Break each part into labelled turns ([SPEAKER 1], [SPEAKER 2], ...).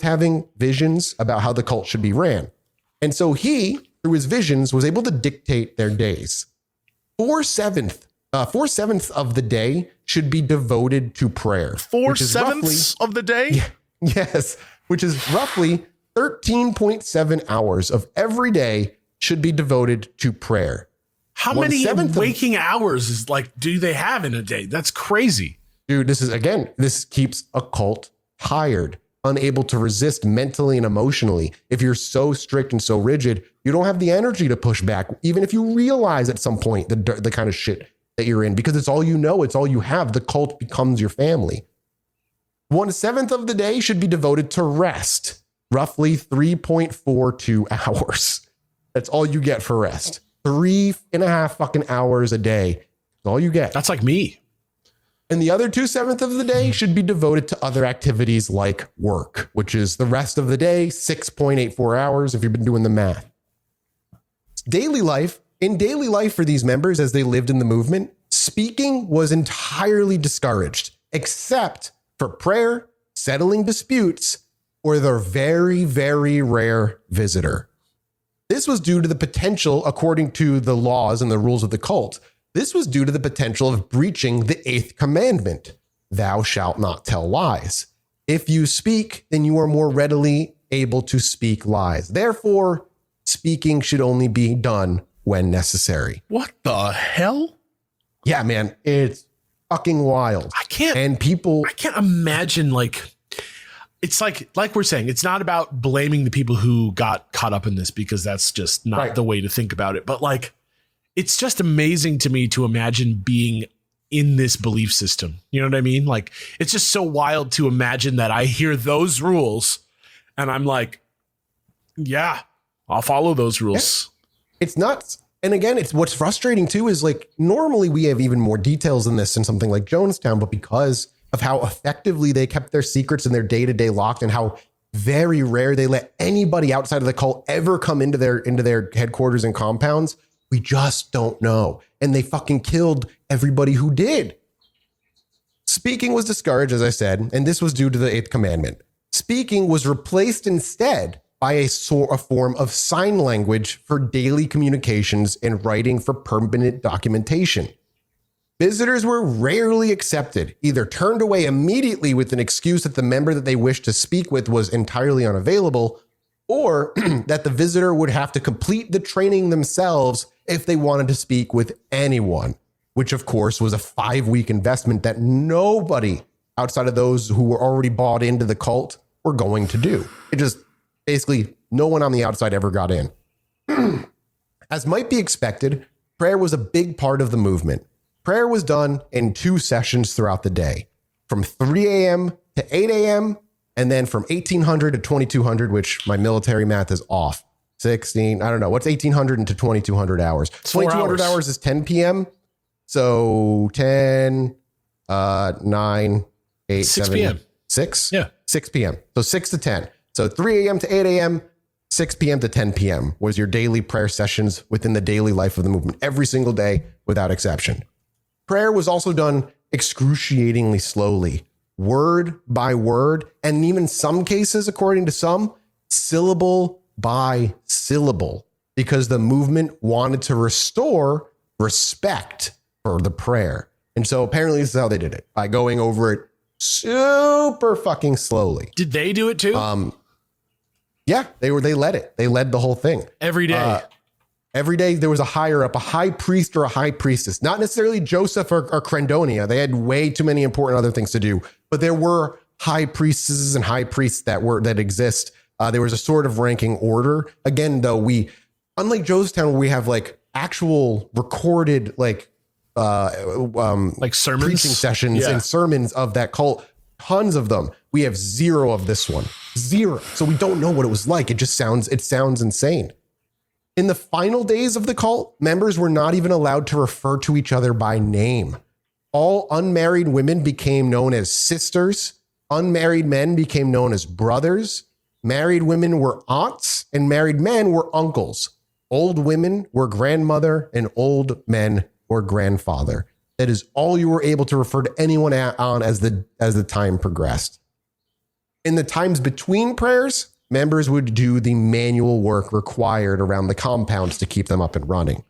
[SPEAKER 1] having visions about how the cult should be ran. And so he, through his visions, was able to dictate their days. 4/7 of the day should be devoted to prayer.
[SPEAKER 2] 4/7 of the day?
[SPEAKER 1] Yes, which is roughly 13.7 hours of every day should be devoted to prayer.
[SPEAKER 2] How many waking hours do they have in a day? That's crazy.
[SPEAKER 1] Dude, this keeps a cult tired, unable to resist mentally and emotionally. If you're so strict and so rigid, you don't have the energy to push back, even if you realize at some point the kind of shit that you're in, because it's all you know, it's all you have. The cult becomes your family. 1/7 of the day should be devoted to rest, roughly 3.42 hours. That's all you get for rest. 3.5 fucking hours a day. That's all you get.
[SPEAKER 2] That's like me.
[SPEAKER 1] And the other 2/7 of the day should be devoted to other activities like work, which is the rest of the day, 6.84 hours if you've been doing the math. Daily life for these members as they lived in the movement, speaking was entirely discouraged, except for prayer, settling disputes, or their very, very rare visitor. This was due to the potential, according to the laws and the rules of the cult, this was due to the potential of breaching the 8th commandment, thou shalt not tell lies. If you speak, then you are more readily able to speak lies. Therefore, speaking should only be done when necessary.
[SPEAKER 2] What the hell?
[SPEAKER 1] Yeah, man, it's fucking wild.
[SPEAKER 2] I can't imagine, it's like we're saying, it's not about blaming the people who got caught up in this, because that's just not the way to think about it. But it's just amazing to me to imagine being in this belief system. You know what I mean? It's just so wild to imagine that I hear those rules and I'm like, yeah, I'll follow those rules.
[SPEAKER 1] It's nuts. And again, it's what's frustrating too is normally we have even more details in this in something like Jonestown, but because of how effectively they kept their secrets and their day-to-day locked, and how very rare they let anybody outside of the cult ever come into their headquarters and compounds, we just don't know. And they fucking killed everybody who did. Speaking was discouraged, as I said, and this was due to the 8th commandment. Speaking was replaced instead by a form of sign language for daily communications and writing for permanent documentation. Visitors were rarely accepted, either turned away immediately with an excuse that the member that they wished to speak with was entirely unavailable, or that the visitor would have to complete the training themselves if they wanted to speak with anyone, which of course was a 5-week investment that nobody outside of those who were already bought into the cult were going to do. It just basically no one on the outside ever got in. As might be expected, prayer was a big part of the movement. Prayer was done in 2 sessions throughout the day, from 3 a.m. to 8 a.m., and then from 1800 to 2200, which my military math is off. 16, I don't know. What's 1800 into 2200 hours? 2200 hours is 10 p.m. So 10, 9, 8,
[SPEAKER 2] 6
[SPEAKER 1] 7,
[SPEAKER 2] p.m.
[SPEAKER 1] 6?
[SPEAKER 2] Yeah. 6
[SPEAKER 1] p.m. So 6 to 10. So 3 a.m. to 8 a.m., 6 p.m. to 10 p.m. was your daily prayer sessions within the daily life of the movement, every single day without exception. Prayer was also done excruciatingly slowly, word by word, and even in some cases, according to some, syllable by syllable, because the movement wanted to restore respect for the prayer. And so apparently this is how they did it, by going over it super fucking slowly.
[SPEAKER 2] Did they do it too?
[SPEAKER 1] Yeah, they led it. They led the whole thing.
[SPEAKER 2] Every day.
[SPEAKER 1] Every day there was a higher up, a high priest or a high priestess, not necessarily Joseph or Crendonia. They had way too many important other things to do, but there were high priestesses and high priests that exist. There was a sort of ranking order. Again, though, unlike Jonestown, where we have actual recorded
[SPEAKER 2] sermons,
[SPEAKER 1] preaching sessions and sermons of that cult, tons of them. We have 0 of this one, 0. So we don't know what it was like. It sounds insane. In the final days of the cult, members were not even allowed to refer to each other by name. All unmarried women became known as sisters. Unmarried men became known as brothers. Married women were aunts and married men were uncles. Old women were grandmother and old men were grandfather. That is all you were able to refer to anyone on as the time progressed. In the times between prayers, members would do the manual work required around the compounds to keep them up and running.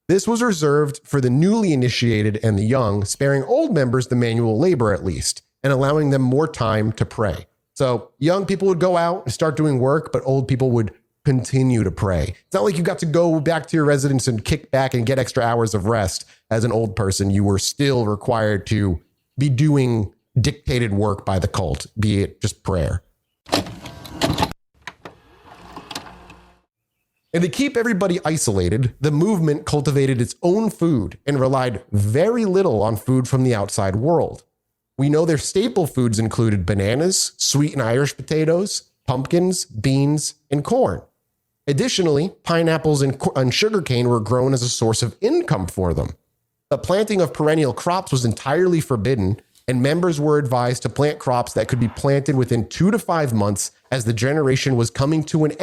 [SPEAKER 1] This was reserved for the newly initiated and the young, sparing old members the manual labor at least, and allowing them more time to pray. So young people would go out and start doing work, but old people would continue to pray. It's not like you got to go back to your residence and kick back and get extra hours of rest as an old person. You were still required to be doing dictated work by the cult, be it just prayer. And to keep everybody isolated, the movement cultivated its own food and relied very little on food from the outside world. We know their staple foods included bananas, sweet and Irish potatoes, pumpkins, beans, and corn. Additionally, pineapples and sugarcane were grown as a source of income for them. The planting of perennial crops was entirely forbidden, and members were advised to plant crops that could be planted within 2 to 5 months as the generation was coming to an